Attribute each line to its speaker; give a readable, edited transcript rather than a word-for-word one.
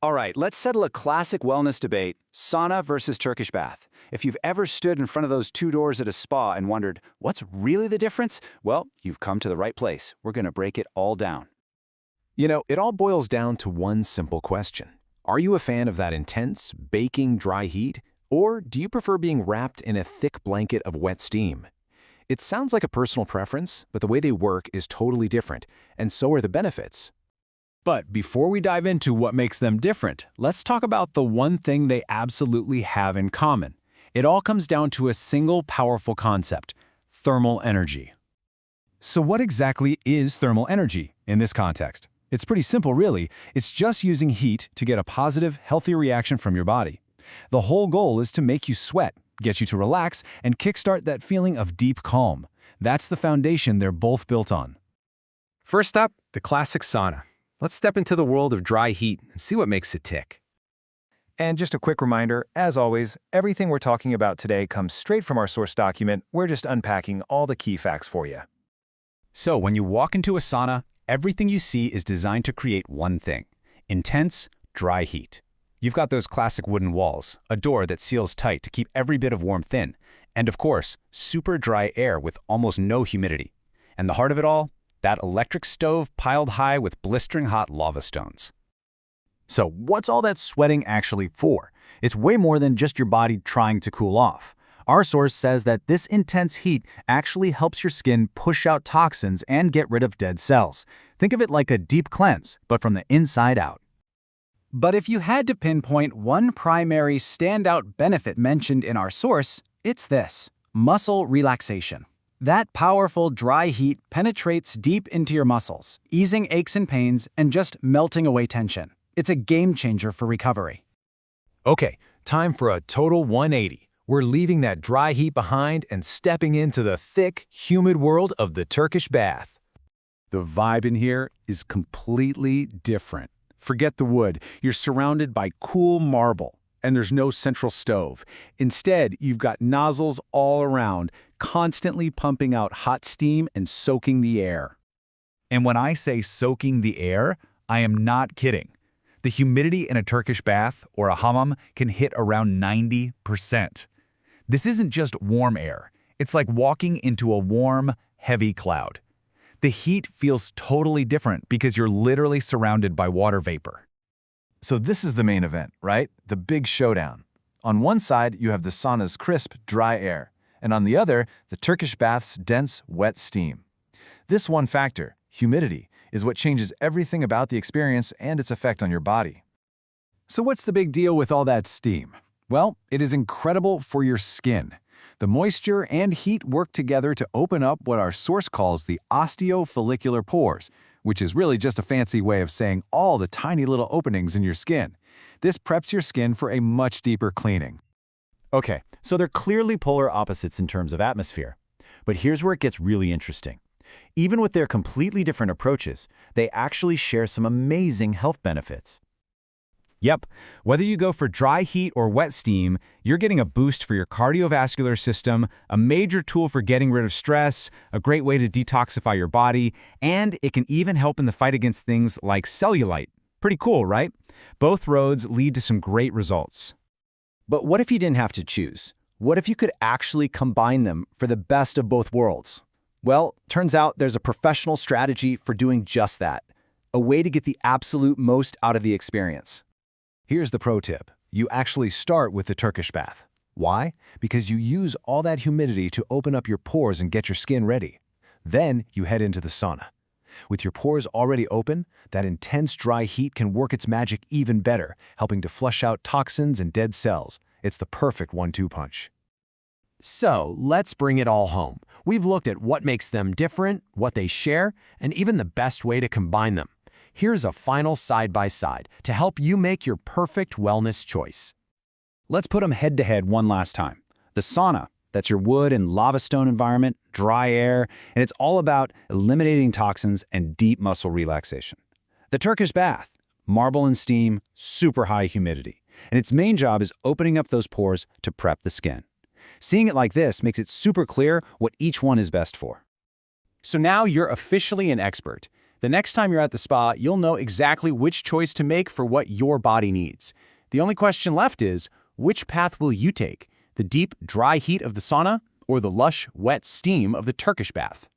Speaker 1: All right, let's settle a classic wellness debate, sauna versus Turkish bath. If you've ever stood in front of those two doors at a spa and wondered, what's really the difference? Well, you've come to the right place. We're going to break it all down.
Speaker 2: It all boils down to one simple question. Are you a fan of that intense, baking, dry heat? Or do you prefer being wrapped in a thick blanket of wet steam? It sounds like a personal preference, but the way they work is totally different, and so are the benefits.
Speaker 3: But before we dive into what makes them different, let's talk about the one thing they absolutely have in common. It all comes down to a single powerful concept: thermal energy. So what exactly is thermal energy in this context? It's pretty simple, really. It's just using heat to get a positive, healthy reaction from your body. The whole goal is to make you sweat, get you to relax, and kickstart that feeling of deep calm. That's the foundation they're both built on.
Speaker 4: First up, the classic sauna. Let's step into the world of dry heat and see what makes it tick.
Speaker 5: And just a quick reminder, as always, everything we're talking about today comes straight from our source document. We're just unpacking all the key facts for you.
Speaker 1: So when you walk into a sauna, everything you see is designed to create one thing: intense, dry heat. You've got those classic wooden walls, a door that seals tight to keep every bit of warmth in, and of course, super dry air with almost no humidity. And the heart of it all? That electric stove piled high with blistering hot lava stones.
Speaker 3: So what's all that sweating actually for? It's way more than just your body trying to cool off. Our source says that this intense heat actually helps your skin push out toxins and get rid of dead cells. Think of it like a deep cleanse, but from the inside out. But if you had to pinpoint one primary standout benefit mentioned in our source, it's this: muscle relaxation. That powerful dry heat penetrates deep into your muscles, easing aches and pains and just melting away tension. It's a game changer for recovery.
Speaker 5: Okay, time for a total 180. We're leaving that dry heat behind and stepping into the thick, humid world of the Turkish bath.
Speaker 3: The vibe in here is completely different. Forget the wood. You're surrounded by cool marble, and there's no central stove. Instead, you've got nozzles all around, constantly pumping out hot steam and soaking the air.
Speaker 6: And when I say soaking the air, I am not kidding. The humidity in a Turkish bath or a hammam can hit around 90%. This isn't just warm air. It's like walking into a warm, heavy cloud. The heat feels totally different because you're literally surrounded by water vapor.
Speaker 5: So this is the main event, right? The big showdown. On one side, you have the sauna's crisp, dry air, and on the other, the Turkish bath's dense, wet steam. This one factor, humidity, is what changes everything about the experience and its effect on your body.
Speaker 3: So what's the big deal with all that steam? Well, it is incredible for your skin. The moisture and heat work together to open up what our source calls the osteofollicular pores, which is really just a fancy way of saying all the tiny little openings in your skin. This preps your skin for a much deeper cleaning.
Speaker 1: Okay, so they're clearly polar opposites in terms of atmosphere. But here's where it gets really interesting. Even with their completely different approaches, they actually share some amazing health benefits. Yep, whether you go for dry heat or wet steam, you're getting a boost for your cardiovascular system, a major tool for getting rid of stress, a great way to detoxify your body, and it can even help in the fight against things like cellulite. Pretty cool, right? Both roads lead to some great results.
Speaker 7: But what if you didn't have to choose? What if you could actually combine them for the best of both worlds? Well, turns out there's a professional strategy for doing just that, a way to get the absolute most out of the experience.
Speaker 5: Here's the pro tip. You actually start with the Turkish bath. Why? Because you use all that humidity to open up your pores and get your skin ready. Then you head into the sauna. With your pores already open, that intense dry heat can work its magic even better, helping to flush out toxins and dead cells. It's the perfect 1-2 punch.
Speaker 4: So let's bring it all home. We've looked at what makes them different, what they share, and even the best way to combine them. Here's a final side-by-side to help you make your perfect wellness choice.
Speaker 1: Let's put them head-to-head one last time. The sauna, that's your wood and lava stone environment, dry air, and it's all about eliminating toxins and deep muscle relaxation. The Turkish bath, marble and steam, super high humidity, and its main job is opening up those pores to prep the skin. Seeing it like this makes it super clear what each one is best for.
Speaker 3: So now you're officially an expert.
Speaker 2: The next time you're at the spa, you'll know exactly which choice to make for what your body needs. The only question left is, which path will you take? The deep, dry heat of the sauna or the lush, wet steam of the Turkish bath?